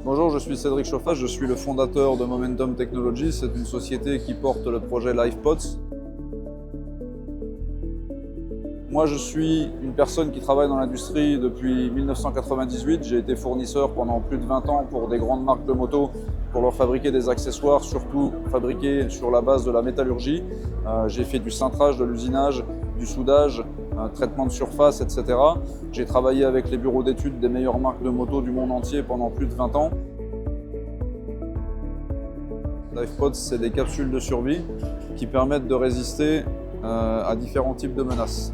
Bonjour, je suis Cédric Chauffat, je suis le fondateur de Momentum Technologies. C'est une société qui porte le projet LivePods. Moi, je suis une personne qui travaille dans l'industrie depuis 1998. J'ai été fournisseur pendant plus de 20 ans pour des grandes marques de motos pour leur fabriquer des accessoires, surtout fabriqués sur la base de la métallurgie. J'ai fait du cintrage, de l'usinage, du soudage, traitement de surface, etc. J'ai travaillé avec les bureaux d'études des meilleures marques de motos du monde entier pendant plus de 20 ans. LivePods, c'est des capsules de survie qui permettent de résister à différents types de menaces.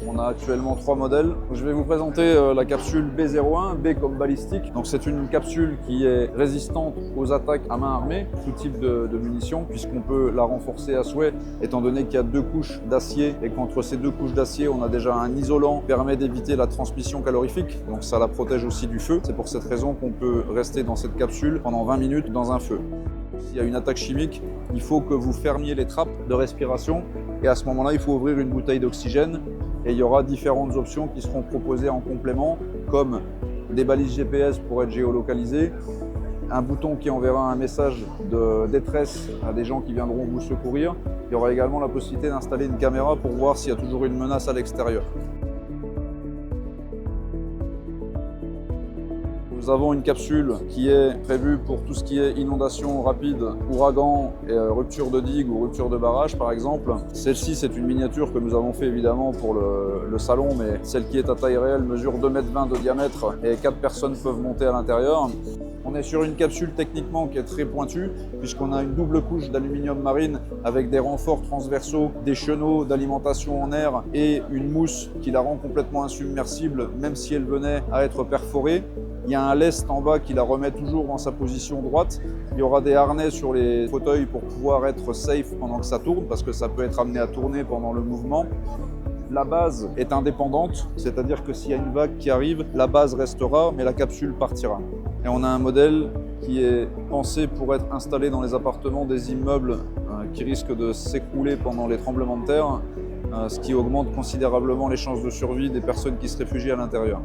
On a actuellement 3 modèles. Je vais vous présenter la capsule B01, B comme balistique. Donc c'est une capsule qui est résistante aux attaques à main armée, tout type de munitions, puisqu'on peut la renforcer à souhait, étant donné qu'il y a 2 couches d'acier et qu'entre ces 2 couches d'acier, on a déjà un isolant qui permet d'éviter la transmission calorifique. Donc ça la protège aussi du feu. C'est pour cette raison qu'on peut rester dans cette capsule pendant 20 minutes dans un feu. S'il y a une attaque chimique, il faut que vous fermiez les trappes de respiration et à ce moment-là, il faut ouvrir une bouteille d'oxygène et il y aura différentes options qui seront proposées en complément comme des balises GPS pour être géolocalisées, un bouton qui enverra un message de détresse à des gens qui viendront vous secourir. Il y aura également la possibilité d'installer une caméra pour voir s'il y a toujours une menace à l'extérieur. Nous avons une capsule qui est prévue pour tout ce qui est inondation rapide, ouragan, et rupture de digue ou rupture de barrage par exemple. Celle-ci, c'est une miniature que nous avons fait évidemment pour le salon, mais celle qui est à taille réelle mesure 2,20 m de diamètre et 4 personnes peuvent monter à l'intérieur. On est sur une capsule techniquement qui est très pointue puisqu'on a une double couche d'aluminium marine avec des renforts transversaux, des chenaux d'alimentation en air et une mousse qui la rend complètement insubmersible même si elle venait à être perforée. Il y a un lest en bas qui la remet toujours dans sa position droite. Il y aura des harnais sur les fauteuils pour pouvoir être safe pendant que ça tourne parce que ça peut être amené à tourner pendant le mouvement. La base est indépendante, c'est-à-dire que s'il y a une vague qui arrive, la base restera, mais la capsule partira. Et on a un modèle qui est pensé pour être installé dans les appartements des immeubles qui risquent de s'écrouler pendant les tremblements de terre, ce qui augmente considérablement les chances de survie des personnes qui se réfugient à l'intérieur.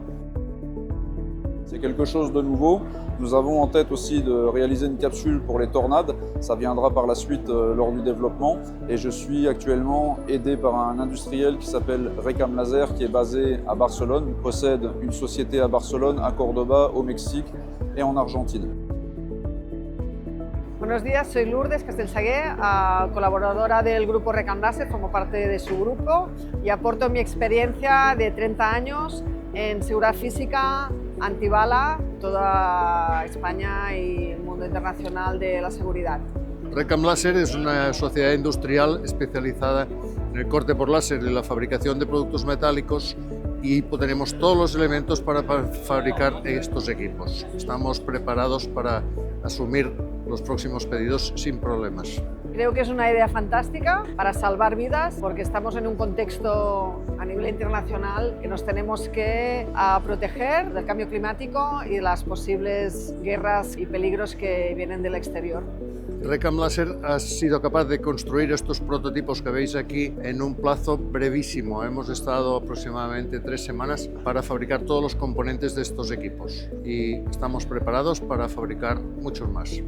C'est quelque chose de nouveau. Nous avons en tête aussi de réaliser une capsule pour les tornades. Ça viendra par la suite lors du développement. Et je suis actuellement aidé par un industriel qui s'appelle Recam Laser, qui est basé à Barcelone. Il possède une société à Barcelone, à Cordoba, au Mexique et en Argentine. Buenos días, soy Lourdes Castellsagué, colaboradora del grupo Recam Laser, formo parte de su grupo y aporto mi experiencia de 30 años en seguridad física, antibala, toda España y el mundo internacional de la seguridad. Recam Laser es una sociedad industrial especializada en el corte por láser y la fabricación de productos metálicos y tenemos todos los elementos para fabricar estos equipos. Estamos preparados para asumir los próximos pedidos sin problemas. Creo que es una idea fantástica para salvar vidas porque estamos en un contexto a nivel internacional que nos tenemos que proteger del cambio climático y de las posibles guerras y peligros que vienen del exterior. Recam Laser ha sido capaz de construir estos prototipos que veis aquí en un plazo brevísimo. Hemos estado aproximadamente 3 semanas para fabricar todos los componentes de estos equipos y estamos preparados para fabricar muchos más.